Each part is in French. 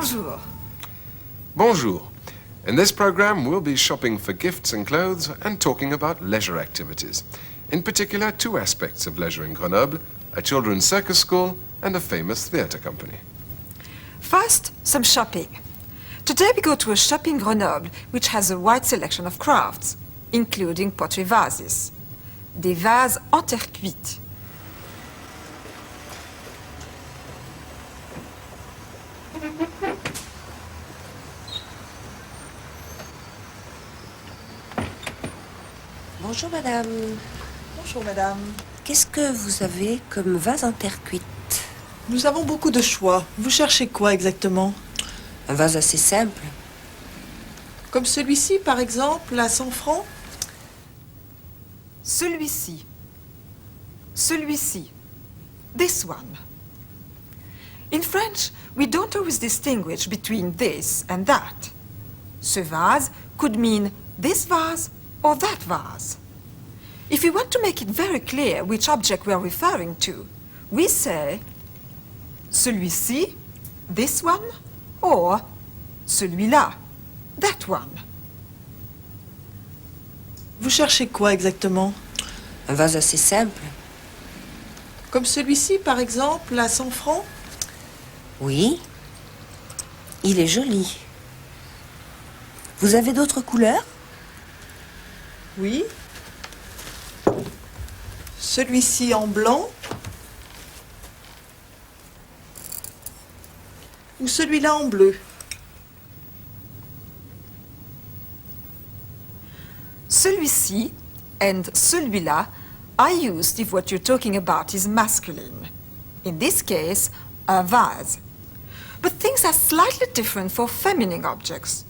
Bonjour. Bonjour. In this program, we'll be shopping for gifts and clothes and talking about leisure activities. In particular, two aspects of leisure in Grenoble, a children's circus school and a famous theatre company. First, some shopping. Today we go to a shop in Grenoble which has a wide selection of crafts, including pottery vases. Des vases en terre cuite. Bonjour madame. Bonjour madame. Qu'est-ce que vous avez comme vase en terre cuite? Nous avons beaucoup de choix. Vous cherchez quoi exactement? Un vase assez simple. Comme celui-ci par exemple, à 100 francs? Celui-ci. Celui-ci. This one. In French, we don't always distinguish between this and that. Ce vase could mean this vase or that vase. If we want to make it very clear which object we are referring to, we say celui-ci, this one, or celui-là, that one. Vous cherchez quoi exactement? Un vase assez simple. Comme celui-ci par exemple, à 100 francs? Oui. Il est joli. Vous avez d'autres couleurs? Oui. Celui-ci en blanc? Ou celui-là en bleu? Celui-ci and celui-là are used if what you're talking about is masculine. In this case, un vase. But things are slightly different for feminine objects.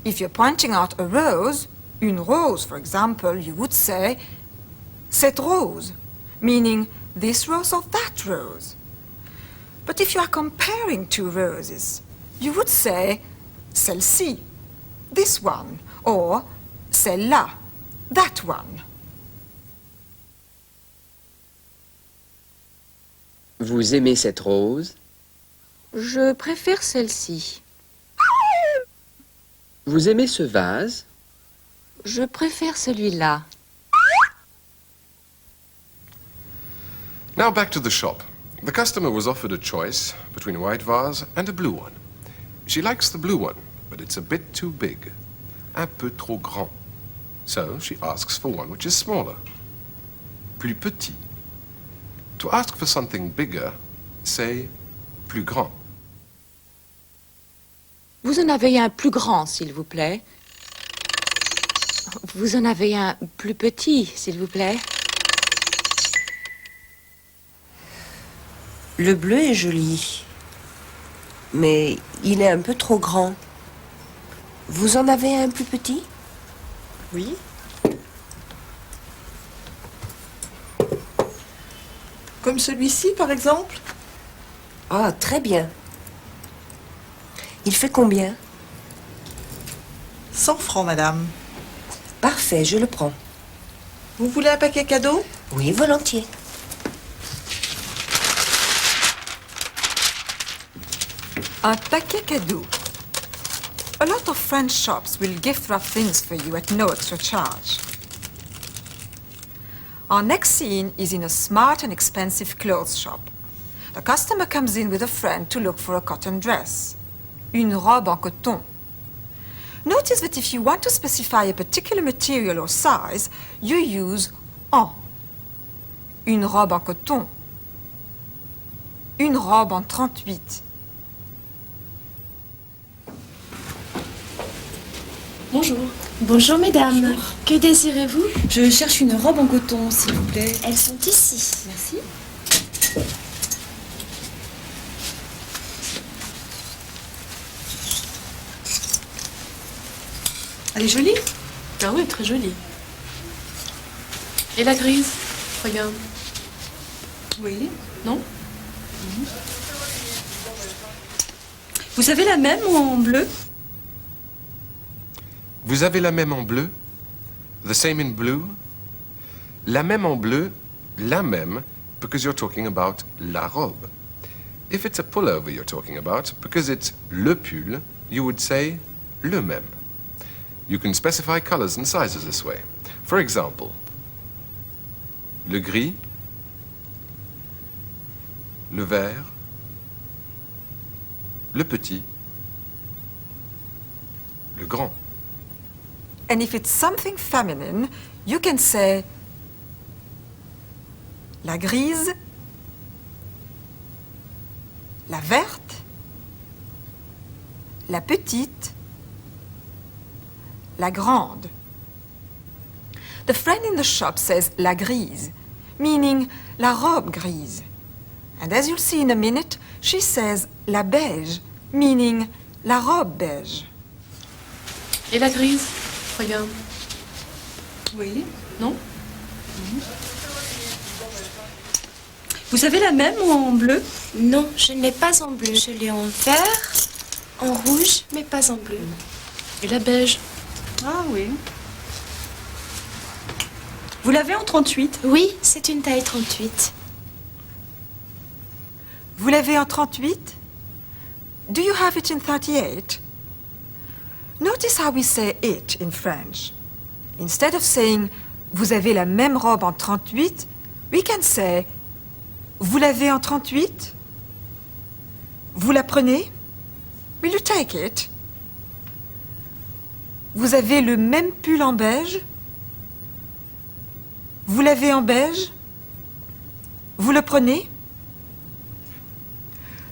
If you're pointing out a rose, une rose, for example, you would say cette rose, meaning this rose or that rose. But if you are comparing two roses, you would say celle-ci, this one, or celle-là, that one. Vous aimez cette rose? Je préfère celle-ci. Vous aimez ce vase? Je préfère celui-là. Now back to the shop. The customer was offered a choice between a white vase and a blue one. She likes the blue one, but it's a bit too big. Un peu trop grand. So she asks for one which is smaller. Plus petit. To ask for something bigger, say plus grand. Vous en avez un plus grand, s'il vous plaît. Vous en avez un plus petit, s'il vous plaît. Le bleu est joli. Mais il est un peu trop grand. Vous en avez un plus petit? Oui. Comme celui-ci par exemple? Ah, très bien. Il fait combien? 100 francs madame. Parfait, je le prends. Vous voulez un paquet cadeau? Oui, volontiers. Un paquet cadeau. A lot of French shops will gift wrap things for you at no extra charge. Our next scene is in a smart and expensive clothes shop. The customer comes in with a friend to look for a cotton dress. Une robe en coton. Notice that if you want to specify a particular material or size, you use en. Une robe en coton. Une robe en 38. Bonjour. Bonjour mesdames. Bonjour. Que désirez-vous? Je cherche une robe en coton, s'il vous plaît. Elles sont ici. Merci. Elle est jolie? Ah oui, très jolie. Et la grise? Regarde. Oui. Non? Vous avez la même ou en bleu? Vous avez la même en bleu? The same in blue? La même en bleu, la même, because you're talking about la robe. If it's a pullover you're talking about, because it's le pull, you would say le même. You can specify colors and sizes this way. For example, le gris, le vert, le petit, le grand. And if it's something feminine, you can say la grise, la verte, la petite, la grande. The friend in the shop says la grise, meaning la robe grise. And as you'll see in a minute, she says la beige, meaning la robe beige. Et la grise? Regarde. Oui. Non? Vous avez la même ou en bleu? Non, je ne l'ai pas en bleu. Je l'ai en vert, en rouge, mais pas en bleu. Et la beige? Ah oui. Vous l'avez en 38? Oui, c'est une taille 38. Vous l'avez en 38? Do you have it in 38? Notice how we say it in French. Instead of saying vous avez la même robe en 38, we can say vous l'avez en 38? Vous la prenez? Will you take it? Vous avez le même pull en beige? Vous l'avez en beige? Vous le prenez?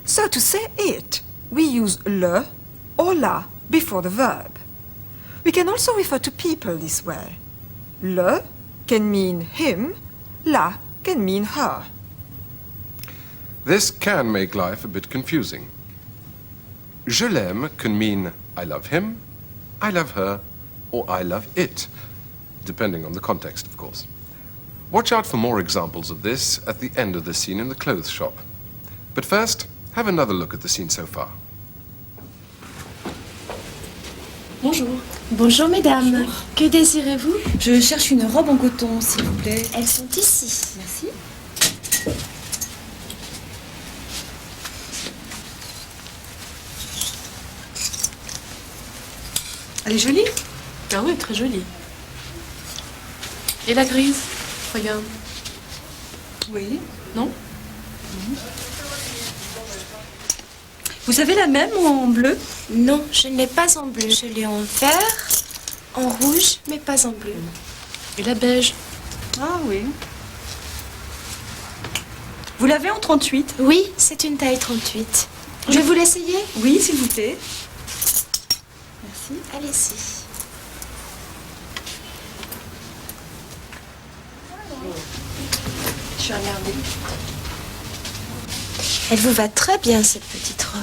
So to say it, we use le or la before the verb. We can also refer to people this way. Le can mean him, la can mean her. This can make life a bit confusing. Je l'aime can mean I love him, I love her, or I love it, depending on the context, of course. Watch out for more examples of this at the end of the scene in the clothes shop. But first, have another look at the scene so far. Bonjour. Bonjour, mesdames. Bonjour. Que désirez-vous? Je cherche une robe en coton, s'il vous plaît. Elles sont ici. Merci. Elle est jolie? Ah oui, très jolie. Et la grise? Regarde. Oui. Non? Vous avez la même ou en bleu? Non, je ne l'ai pas en bleu. Je l'ai en vert, en rouge, mais pas en bleu. Et la beige? Ah oui. Vous l'avez en 38? Oui, c'est une taille 38. Je vais vous l'essayer? Oui, s'il vous plaît. Merci. Allez-y. Je vais regarder. Elle vous va très bien, cette petite robe.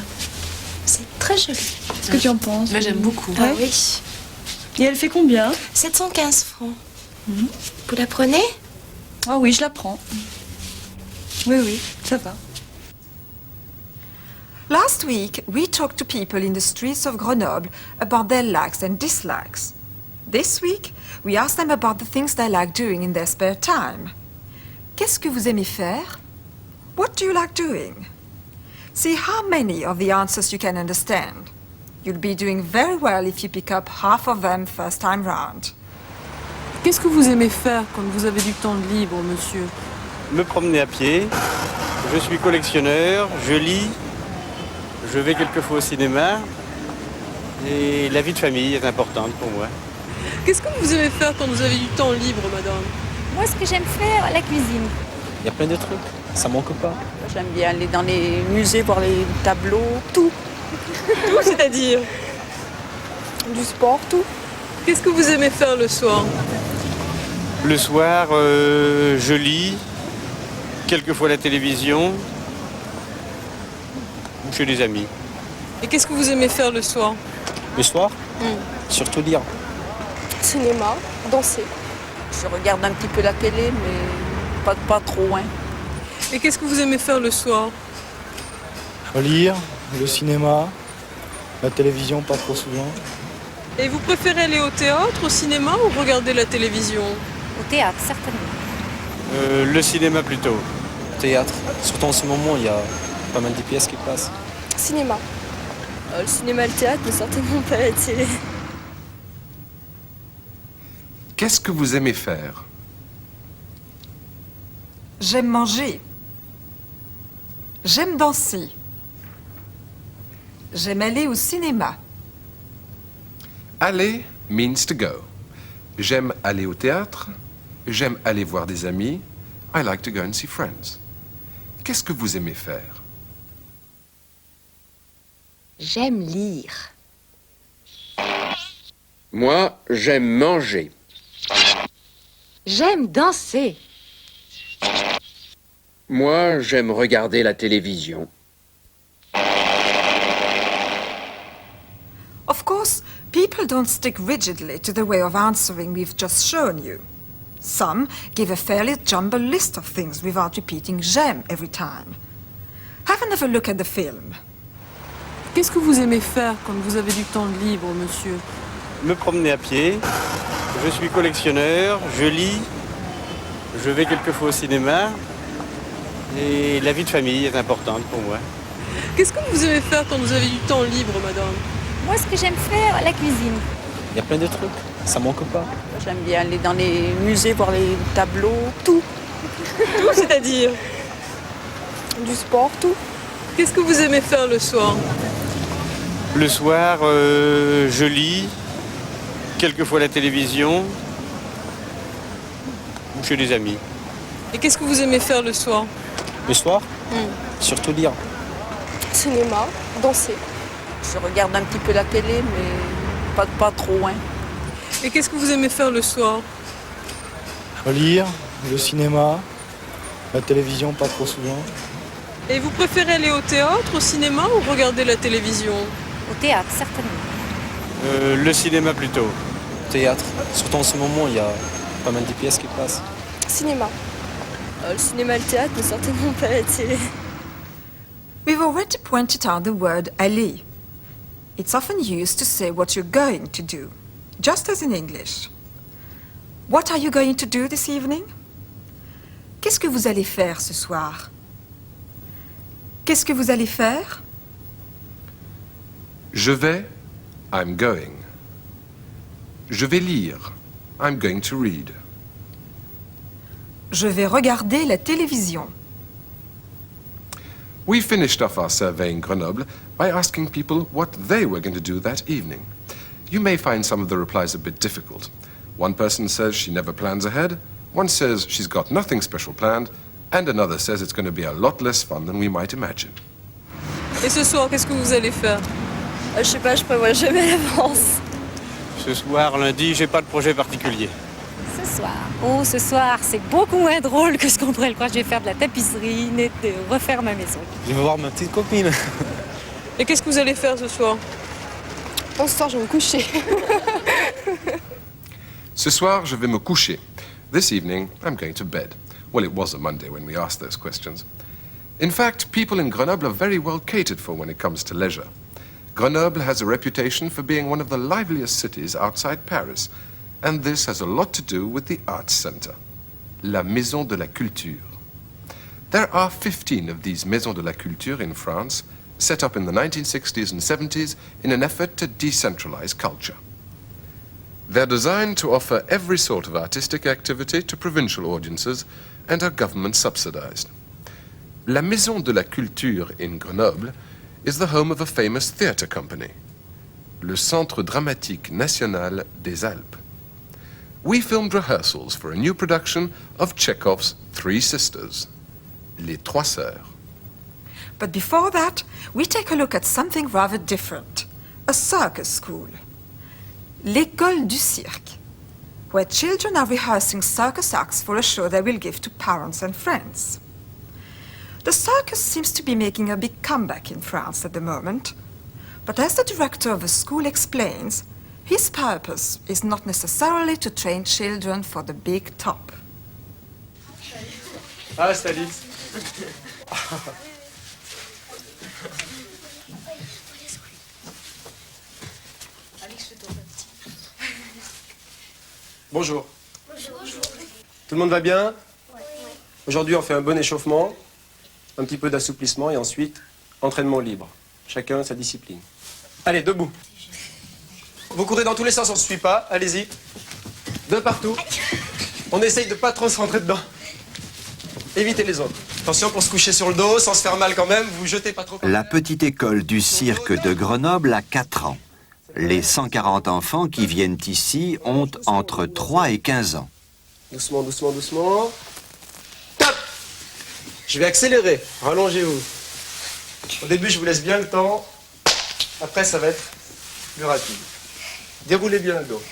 C'est très joli. Qu'est-ce que tu en penses? Moi, j'aime beaucoup. Ah oui. Et elle fait combien? 715 francs. Vous la prenez? Ah oui, je la prends. Oui, oui, ça va. Last week, we talked to people in the streets of Grenoble about their likes and dislikes. This week, we asked them about the things they like doing in their spare time. Qu'est-ce que vous aimez faire? What do you like doing? See how many of the answers you can understand. You'll be doing very well if you pick up half of them first time round. Qu'est-ce que vous aimez faire quand vous avez du temps libre, monsieur? Me promener à pied. Je suis collectionneur, je lis, je vais quelquefois au cinéma. Et la vie de famille est importante pour moi. Qu'est-ce que vous aimez faire quand vous avez du temps libre, madame? Moi, ce que j'aime faire, la cuisine. Il y a plein de trucs, ça manque pas. J'aime bien aller dans les musées, voir les tableaux, tout. Tout, c'est-à-dire? Du sport, tout. Qu'est-ce que vous aimez faire le soir? Le soir, je lis, quelquefois la télévision, ou chez des amis. Et qu'est-ce que vous aimez faire le soir? Le soir, surtout lire. Cinéma, danser. Je regarde un petit peu la télé, mais pas trop, hein. Et qu'est-ce que vous aimez faire le soir? Lire, le cinéma, la télévision pas trop souvent. Et vous préférez aller au théâtre, au cinéma ou regarder la télévision? Au théâtre, certainement. Le cinéma plutôt. Théâtre, surtout en ce moment, il y a pas mal des pièces qui passent. Cinéma. Le cinéma et le théâtre, mais certainement pas la télé. Qu'est-ce que vous aimez faire? J'aime manger. J'aime danser. J'aime aller au cinéma. Aller means to go. J'aime aller au théâtre. J'aime aller voir des amis. I like to go and see friends. Qu'est-ce que vous aimez faire? J'aime lire. Moi, j'aime manger. J'aime danser. Moi, j'aime regarder la télévision. Of course, people don't stick rigidly to the way of answering we've just shown you. Some give a fairly jumbled list of things without repeating j'aime every time. Have another look at the film. Qu'est-ce que vous aimez faire quand vous avez du temps libre, monsieur? Me promener à pied. Je suis collectionneur, je lis, je vais quelquefois au cinéma. Et la vie de famille est importante pour moi. Qu'est-ce que vous aimez faire quand vous avez du temps libre, madame? Moi, ce que j'aime faire, la cuisine. Il y a plein de trucs, ça manque pas. J'aime bien aller dans les musées, voir les tableaux, tout. Tout, c'est-à-dire? Du sport, tout. Qu'est-ce que vous aimez faire le soir? Le soir, je lis, quelquefois la télévision, ou chez des amis. Et qu'est-ce que vous aimez faire le soir? Le soir, surtout lire. Cinéma, danser. Je regarde un petit peu la télé, mais pas trop, hein. Et qu'est-ce que vous aimez faire le soir? Lire, le cinéma, la télévision pas trop souvent. Et vous préférez aller au théâtre, au cinéma ou regarder la télévision? Au théâtre, certainement. Le cinéma plutôt. Théâtre, surtout en ce moment, il y a pas mal des pièces qui passent. Cinéma. Le cinéma et le théâtre, mais certainement pas la télé. We've already pointed out the word aller. It's often used to say what you're going to do, just as in English. What are you going to do this evening? Qu'est-ce que vous allez faire ce soir? Qu'est-ce que vous allez faire? Je vais, I'm going. Je vais lire, I'm going to read. Je vais regarder la télévision. We finished off our survey in Grenoble by asking people what they were going to do that evening. You may find some of the replies a bit difficult. One person says she never plans ahead, one says she's got nothing special planned, and another says it's going to be a lot less fun than we might imagine. Et ce soir, qu'est-ce que vous allez faire? Je sais pas, je prévois jamais à l'avance. Ce soir, lundi, j'ai pas de projet particulier. Ce soir. Oh, ce soir, c'est beaucoup moins drôle que ce qu'on pourrait le croire. Je vais faire de la tapisserie, de refaire ma maison. Je vais voir ma petite copine. Et qu'est-ce que vous allez faire ce soir? Ce soir, je vais me coucher. Ce soir, je vais me coucher. This evening, I'm going to bed. Well, it was a Monday when we asked those questions. In fact, people in Grenoble are very well catered for when it comes to leisure. Grenoble has a reputation for being one of the liveliest cities outside Paris, and this has a lot to do with the Arts Center, La Maison de la Culture. There are 15 of these Maisons de la Culture in France, set up in the 1960s and 70s in an effort to decentralize culture. They're designed to offer every sort of artistic activity to provincial audiences and are government subsidized. La Maison de la Culture in Grenoble is the home of a famous theatre company, le Centre Dramatique National des Alpes. We filmed rehearsals for a new production of Chekhov's Three Sisters, Les Trois Sœurs. But before that, we take a look at something rather different. A circus school. L'école du cirque, where children are rehearsing circus acts for a show they will give to parents and friends. The circus seems to be making a big comeback in France at the moment, but as the director of the school explains, his purpose is not necessarily to train children for the big top. Ah, c'est Alice. Bonjour. Bonjour. Tout le monde va bien? Oui. Aujourd'hui, on fait un bon échauffement. un petit peu d'assouplissement et ensuite entraînement libre. Chacun sa discipline. Allez, debout. Vous courez dans tous les sens, on ne se suit pas. Allez-y. De partout. On essaye de ne pas trop se rentrer dedans. Évitez les autres. Attention pour se coucher sur le dos, sans se faire mal quand même, vous jetez pas trop. La petite école du cirque de Grenoble a 4 ans. Les 140 enfants qui viennent ici ont entre 3 et 15 ans. Doucement, doucement, doucement. Top! Je vais accélérer. Rallongez-vous. Au début, je vous laisse bien le temps. Après, ça va être plus rapide. Déroulez bien le dos.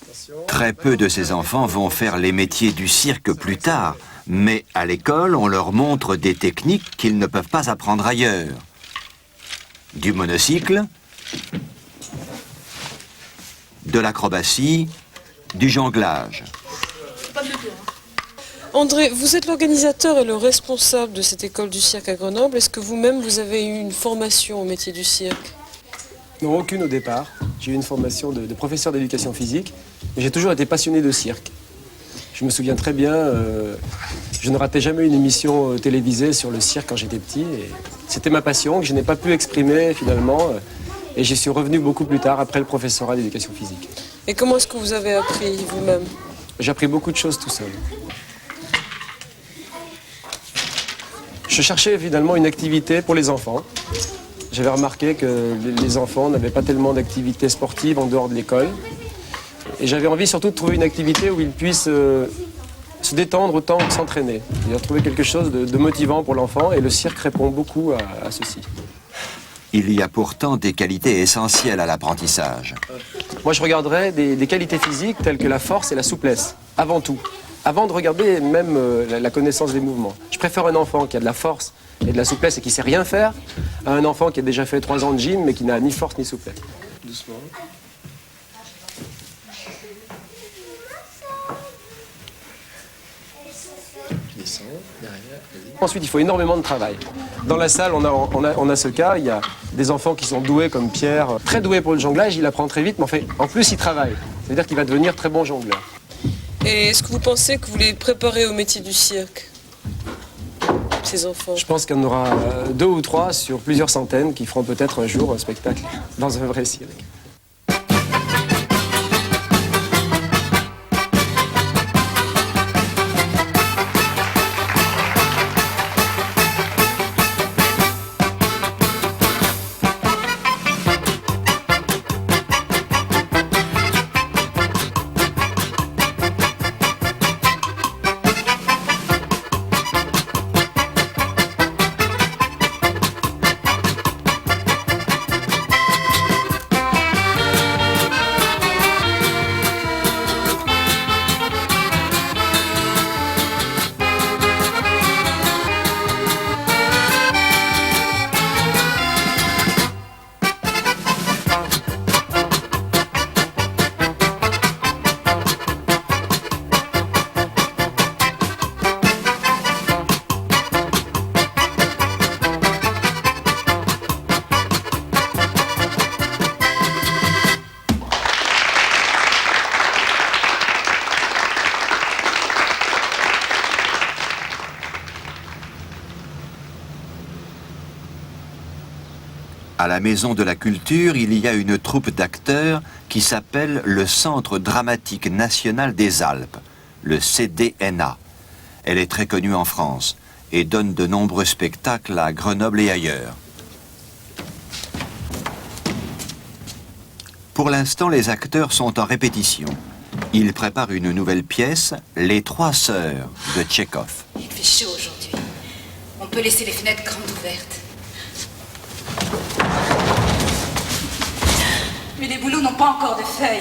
Attention. Très peu de ces enfants vont faire les métiers du cirque plus tard, mais à l'école, on leur montre des techniques qu'ils ne peuvent pas apprendre ailleurs. Du monocycle, de l'acrobatie, du jonglage. André, vous êtes l'organisateur et le responsable de cette école du cirque à Grenoble. Est-ce que vous-même, vous avez eu une formation au métier du cirque? Non, aucune au départ. J'ai eu une formation de professeur d'éducation physique, mais j'ai toujours été passionné de cirque. Je me souviens très bien, je ne ratais jamais une émission télévisée sur le cirque quand j'étais petit. C'était ma passion que je n'ai pas pu exprimer finalement, et j'y suis revenu beaucoup plus tard, après le professorat d'éducation physique. Et comment est-ce que vous avez appris vous-même? J'ai appris beaucoup de choses tout seul. Je cherchais finalement une activité pour les enfants. J'avais remarqué que les enfants n'avaient pas tellement d'activités sportives en dehors de l'école. Et j'avais envie surtout de trouver une activité où ils puissent se détendre autant que s'entraîner. C'est-à-dire trouver quelque chose de motivant pour l'enfant, et le cirque répond beaucoup à ceci. Il y a pourtant des qualités essentielles à l'apprentissage. Moi, je regarderais des qualités physiques telles que la force et la souplesse, avant tout. Avant de regarder même la connaissance des mouvements. Je préfère un enfant qui a de la force et de la souplesse et qui ne sait rien faire, à un enfant qui a déjà fait 3 ans de gym mais qui n'a ni force ni souplesse. Doucement. Je descends, derrière. Ensuite, il faut énormément de travail. Dans la salle, on a ce cas, il y a des enfants qui sont doués comme Pierre, très doués pour le jonglage, il apprend très vite, mais en plus il travaille. C'est-à-dire qu'il va devenir très bon jongleur. Et est-ce que vous pensez que vous les préparez au métier du cirque, ces enfants? Je pense qu'il y en aura 2 ou 3 sur plusieurs centaines qui feront peut-être un jour un spectacle dans un vrai cirque. À la Maison de la Culture, il y a une troupe d'acteurs qui s'appelle le Centre Dramatique National des Alpes, le CDNA. Elle est très connue en France et donne de nombreux spectacles à Grenoble et ailleurs. Pour l'instant, les acteurs sont en répétition. Ils préparent une nouvelle pièce, Les Trois Sœurs, de Tchekhov. Il fait chaud aujourd'hui. On peut laisser les fenêtres grandes ouvertes. Mais les boulots n'ont pas encore de feuilles.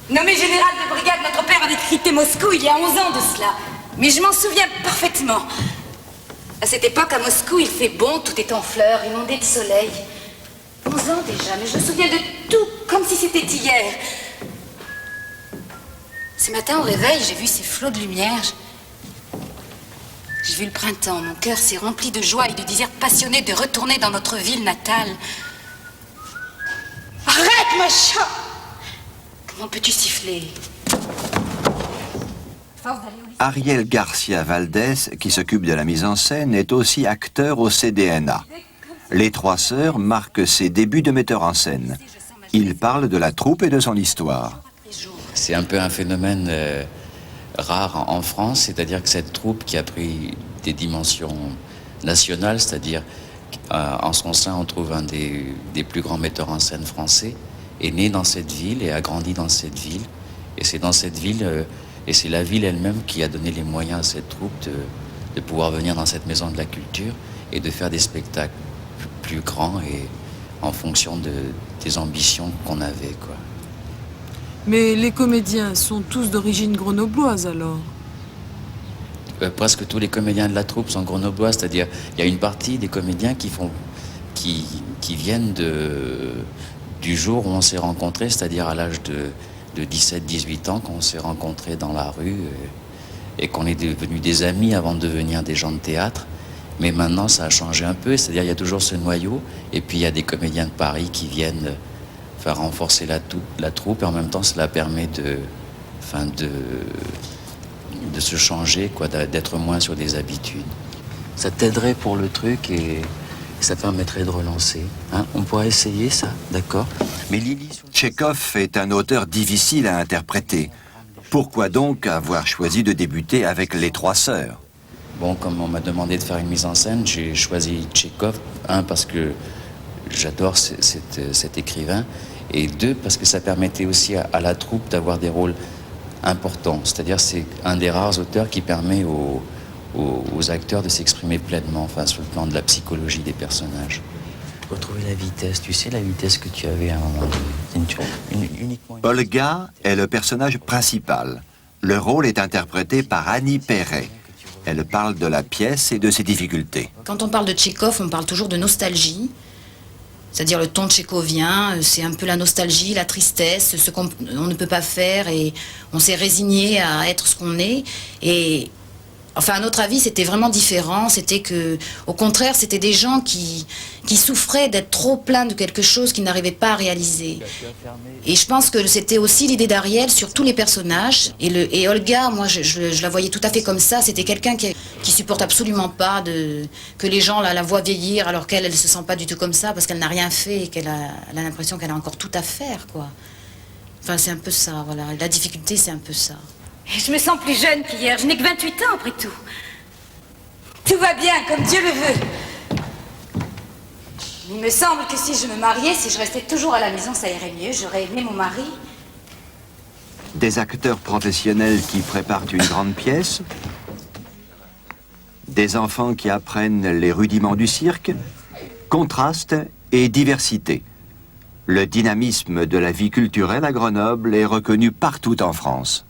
Nommé général de brigade, notre père avait quitté Moscou il y a 11 ans de cela. Mais je m'en souviens parfaitement. À cette époque, à Moscou, il fait bon, tout est en fleurs, inondé de soleil. 11 ans déjà, mais je me souviens de tout, comme si c'était hier. Ce matin, au réveil, j'ai vu ces flots de lumière. J'ai vu le printemps. Mon cœur s'est rempli de joie et de désir passionné de retourner dans notre ville natale. Arrête, machin! Comment peux-tu siffler? Ariel Garcia Valdés, qui s'occupe de la mise en scène, est aussi acteur au CDNA. Les Trois Sœurs marquent ses débuts de metteur en scène. Il parle de la troupe et de son histoire. C'est un peu un phénomène rare en France, c'est-à-dire que cette troupe qui a pris des dimensions nationales, c'est-à-dire en son sein on trouve un des plus grands metteurs en scène français, est né dans cette ville et a grandi dans cette ville. Et c'est dans cette ville, et c'est la ville elle-même qui a donné les moyens à cette troupe de pouvoir venir dans cette maison de la culture et de faire des spectacles plus grands et en fonction des ambitions qu'on avait, quoi. Mais les comédiens sont tous d'origine grenobloise alors? Presque tous les comédiens de la troupe sont grenoblois, c'est-à-dire il y a une partie des comédiens qui viennent du jour où on s'est rencontrés, c'est-à-dire à l'âge de 17-18 ans, qu'on s'est rencontrés dans la rue et qu'on est devenus des amis avant de devenir des gens de théâtre. Mais maintenant ça a changé un peu, c'est-à-dire il y a toujours ce noyau et puis il y a des comédiens de Paris qui viennent faire renforcer la troupe et en même temps cela permet de se changer, quoi, d'être moins sur des habitudes. Ça t'aiderait pour le truc et ça permettrait de relancer. Hein? On pourrait essayer ça, d'accord? Mais Lily... Tchekhov est un auteur difficile à interpréter. Pourquoi donc avoir choisi de débuter avec Les Trois Sœurs? Bon, comme on m'a demandé de faire une mise en scène, j'ai choisi Tchekhov, parce que j'adore cet écrivain, et deux, parce que ça permettait aussi à la troupe d'avoir des rôles importants. C'est-à-dire c'est un des rares auteurs qui permet aux acteurs de s'exprimer pleinement, sur le plan de la psychologie des personnages. Retrouver la vitesse, tu sais, la vitesse que tu avais à un moment donné. Uniquement... Olga est le personnage principal. Le rôle est interprété par Annie Perret. Elle parle de la pièce et de ses difficultés. Quand on parle de Tchekhov, on parle toujours de nostalgie. C'est-à-dire le ton tchékovien, c'est un peu la nostalgie, la tristesse, ce qu'on ne peut pas faire et on s'est résigné à être ce qu'on est. Et enfin, à notre avis, c'était vraiment différent. C'était que, au contraire, c'était des gens qui souffraient d'être trop pleins de quelque chose qu'ils n'arrivaient pas à réaliser. Et je pense que c'était aussi l'idée d'Ariel sur tous les personnages. Et Olga, moi, je la voyais tout à fait comme ça. C'était quelqu'un qui supporte absolument pas que les gens la voient vieillir alors qu'elle, elle se sent pas du tout comme ça parce qu'elle n'a rien fait et qu'elle a l'impression qu'elle a encore tout à faire, quoi. Enfin, c'est un peu ça, voilà. La difficulté, c'est un peu ça. Je me sens plus jeune qu'hier, je n'ai que 28 ans après tout. Tout va bien, comme Dieu le veut. Il me semble que si je me mariais, si je restais toujours à la maison, ça irait mieux. J'aurais aimé mon mari. Des acteurs professionnels qui préparent une grande pièce, des enfants qui apprennent les rudiments du cirque, contraste et diversité. Le dynamisme de la vie culturelle à Grenoble est reconnu partout en France.